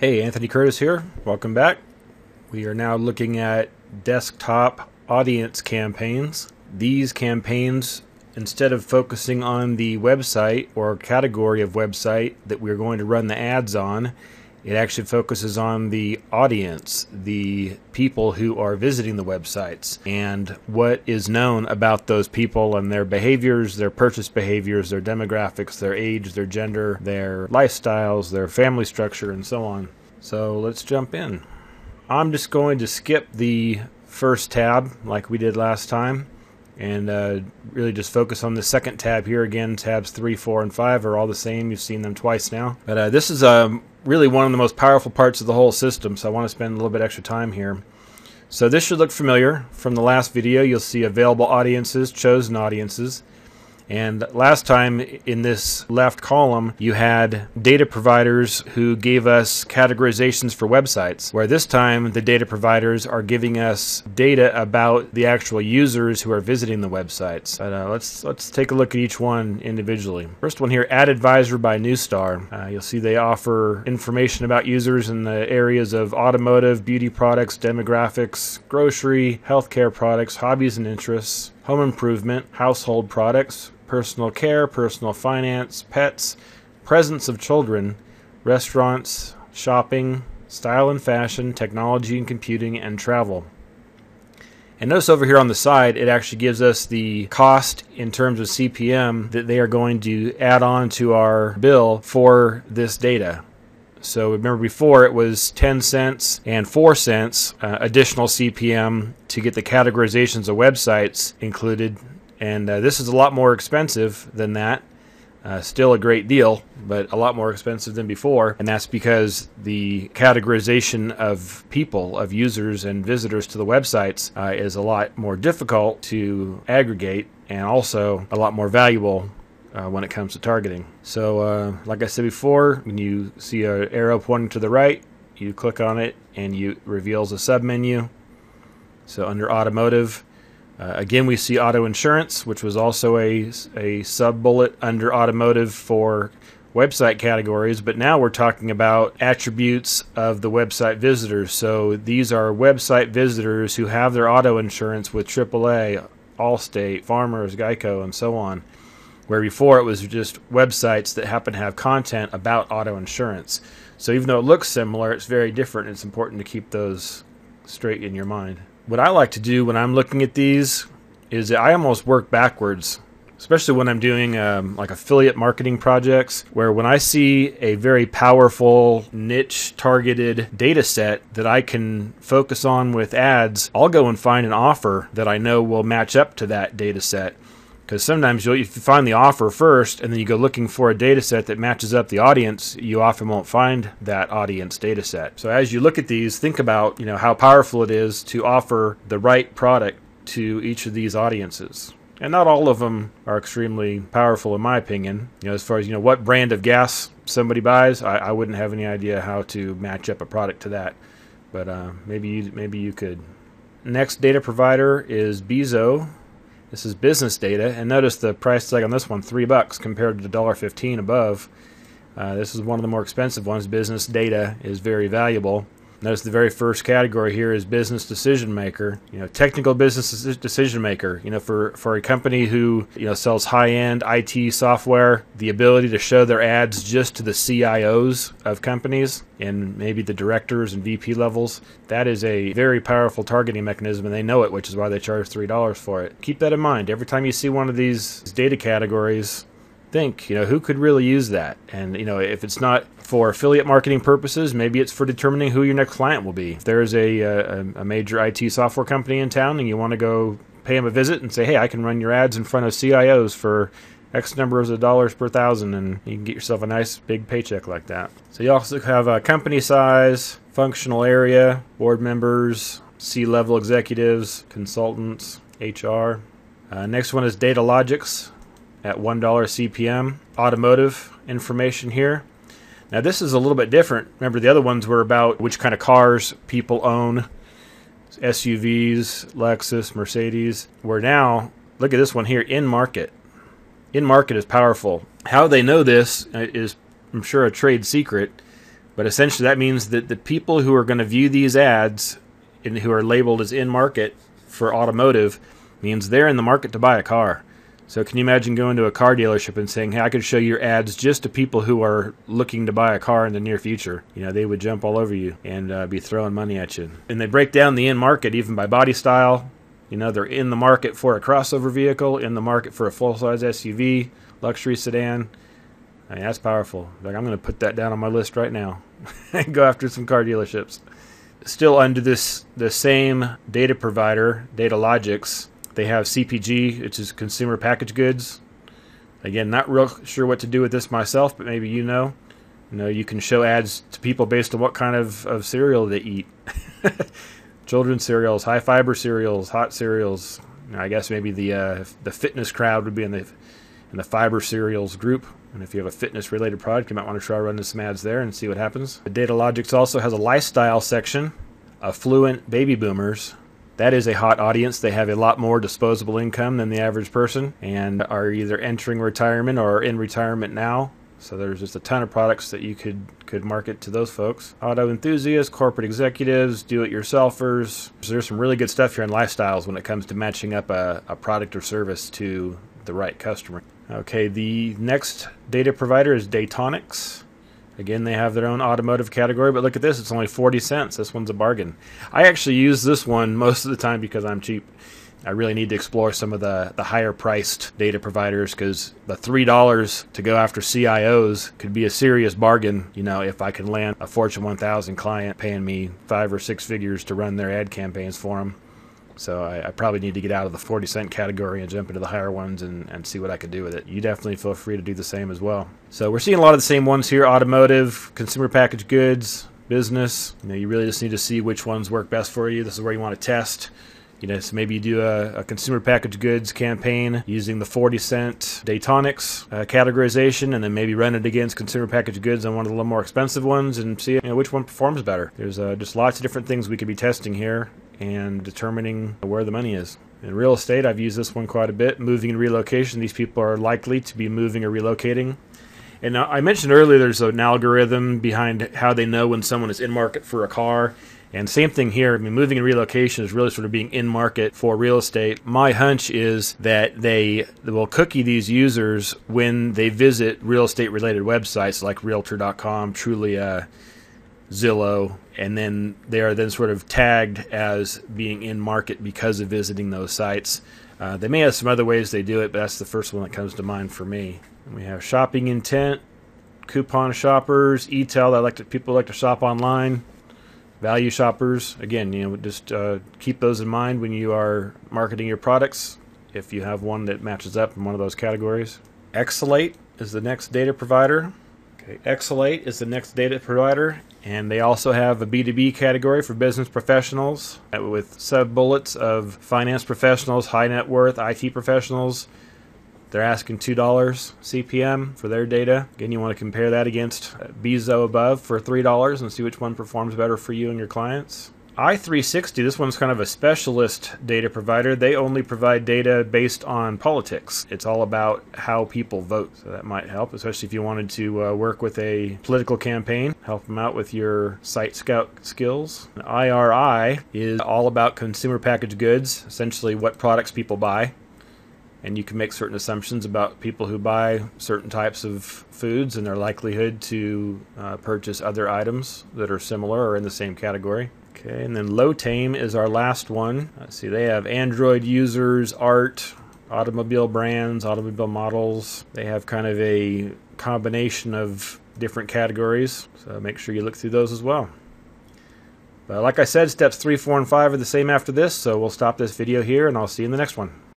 Hey, Anthony Curtis here. Welcome back. We are now looking at desktop audience campaigns. These campaigns, instead of focusing on the website or category of website that we're going to run the ads on, it actually focuses on the audience, the people who are visiting the websites, and what is known about those people and their behaviors, their purchase behaviors, their demographics, their age, their gender, their lifestyles, their family structure, and so on. So let's jump in. I'm just going to skip the first tab like we did last time and really just focus on the second tab here. Again, tabs 3, 4, and 5 are all the same. You've seen them twice now. But this is really one of the most powerful parts of the whole system, so I want to spend a little bit extra time here. So this should look familiar. From the last video, you'll see available audiences, chosen audiences. And last time in this left column, you had data providers who gave us categorizations for websites, where this time the data providers are giving us data about the actual users who are visiting the websites. But let's take a look at each one individually. First one here, Ad Advisor by Newstar. You'll see they offer information about users in the areas of automotive, beauty products, demographics, grocery, healthcare products, hobbies and interests, home improvement, household products, personal care, personal finance, pets, presence of children, restaurants, shopping, style and fashion, technology and computing, and travel. And notice over here on the side, it actually gives us the cost in terms of CPM that they are going to add on to our bill for this data. So remember before it was 10 cents and 4 cents additional CPM to get the categorizations of websites included. And this is a lot more expensive than that. Still a great deal, but a lot more expensive than before. And that's because the categorization of people, of users and visitors to the websites is a lot more difficult to aggregate and also a lot more valuable when it comes to targeting. So like I said before, when you see an arrow pointing to the right, you click on it and it reveals a submenu. So under automotive, again we see auto insurance, which was also a sub-bullet under automotive for website categories, but now we're talking about attributes of the website visitors. So these are website visitors who have their auto insurance with AAA, Allstate, Farmers, Geico, and so on. Where before it was just websites that happen to have content about auto insurance. So even though it looks similar, it's very different. It's important to keep those straight in your mind. What I like to do when I'm looking at these is that I almost work backwards, especially when I'm doing like affiliate marketing projects, where when I see a very powerful niche targeted data set that I can focus on with ads, I'll go and find an offer that I know will match up to that data set. Because sometimes if you find the offer first and then you go looking for a data set that matches up the audience, you often won't find that audience data set. So as you look at these, think about how powerful it is to offer the right product to each of these audiences. And not all of them are extremely powerful in my opinion. As far as what brand of gas somebody buys, I wouldn't have any idea how to match up a product to that. But maybe you could. Next data provider is Bezo. This is business data, and notice the price tag on this one, $3 compared to the $1.15 above. This is one of the more expensive ones. Business data is very valuable. Notice the very first category here is business decision maker. Technical business decision maker. For a company who sells high-end IT software, the ability to show their ads just to the CIOs of companies and maybe the directors and VP levels, that is a very powerful targeting mechanism, and they know it, which is why they charge $3 for it. Keep that in mind. Every time you see one of these data categories, think, who could really use that? And, if it's not for affiliate marketing purposes, maybe it's for determining who your next client will be. If there's a major IT software company in town and you want to go pay them a visit and say, hey, I can run your ads in front of CIOs for X numbers of dollars per thousand, and you can get yourself a nice big paycheck like that. So you also have a company size, functional area, board members, C-level executives, consultants, HR. Next one is Data Logics at $1 CPM. Automotive information here. Now this is a little bit different. Remember the other ones were about which kind of cars people own. SUVs, Lexus, Mercedes. Where now, look at this one here, in market. In market is powerful. How they know this is, I'm sure, a trade secret. But essentially that means that the people who are going to view these ads and who are labeled as in market for automotive means they're in the market to buy a car. So can you imagine going to a car dealership and saying, hey, I could show your ads just to people who are looking to buy a car in the near future? You know, they would jump all over you and be throwing money at you. And they break down the in market even by body style. You know, they're in the market for a crossover vehicle, in the market for a full-size SUV, luxury sedan. I mean, that's powerful. Like, I'm going to put that down on my list right now and go after some car dealerships. Still under the same data provider, Datalogix, they have CPG, which is consumer packaged goods. Again, not real sure what to do with this myself, but maybe you know. You know, you can show ads to people based on what kind of cereal they eat. Children's cereals, high fiber cereals, hot cereals. I guess maybe the fitness crowd would be in the fiber cereals group. And if you have a fitness related product, you might want to try running some ads there and see what happens. Datalogix also has a lifestyle section, affluent baby boomers. That is a hot audience. They have a lot more disposable income than the average person and are either entering retirement or are in retirement now. So there's just a ton of products that you could market to those folks. Auto enthusiasts, corporate executives, do-it-yourselfers. So there's some really good stuff here in lifestyles when it comes to matching up a product or service to the right customer. Okay, the next data provider is Datonix. Again, they have their own automotive category, but look at this. It's only 40 cents. This one's a bargain. I actually use this one most of the time because I'm cheap. I really need to explore some of the higher priced data providers because the $3 to go after CIOs could be a serious bargain, you know, if I can land a Fortune 1000 client paying me 5 or 6 figures to run their ad campaigns for them. So I probably need to get out of the 40-cent category and jump into the higher ones and see what I can do with it. You definitely feel free to do the same as well. So we're seeing a lot of the same ones here: automotive, consumer packaged goods, business. You know, you really just need to see which ones work best for you. This is where you want to test. You know, so maybe you do a consumer packaged goods campaign using the 40-cent Datonix categorization, and then maybe run it against consumer packaged goods on one of the little more expensive ones and see, you know, which one performs better. There's just lots of different things we could be testing here and determining where the money is. In real estate, I've used this one quite a bit. Moving and relocation. These people are likely to be moving or relocating. And I mentioned earlier there's an algorithm behind how they know when someone is in market for a car. And same thing here. I mean, moving and relocation is really sort of being in market for real estate. My hunch is that they will cookie these users when they visit real estate related websites like Realtor.com, Trulia, Zillow, and then they are then sort of tagged as being in market because of visiting those sites. They may have some other ways they do it, but that's the first one that comes to mind for me. And we have shopping intent, coupon shoppers, e-tail that people like to shop online, value shoppers. Again, you know, just keep those in mind when you are marketing your products if you have one that matches up in one of those categories. Exalate is the next data provider. Okay, Exalate is the next data provider, and they also have a B2B category for business professionals with sub-bullets of finance professionals, high net worth, IT professionals. They're asking $2 CPM for their data. Again, you want to compare that against Bezo above for $3 and see which one performs better for you and your clients. i360, this one's kind of a specialist data provider. They only provide data based on politics. It's all about how people vote. So that might help, especially if you wanted to work with a political campaign, help them out with your site scout skills. IRI is all about consumer packaged goods, essentially what products people buy. And you can make certain assumptions about people who buy certain types of foods and their likelihood to purchase other items that are similar or in the same category. Okay, and then Lotame is our last one. Let's see, they have Android users, art, automobile brands, automobile models. They have kind of a combination of different categories, so make sure you look through those as well. But like I said, steps 3, 4, and 5 are the same after this, so we'll stop this video here and I'll see you in the next one.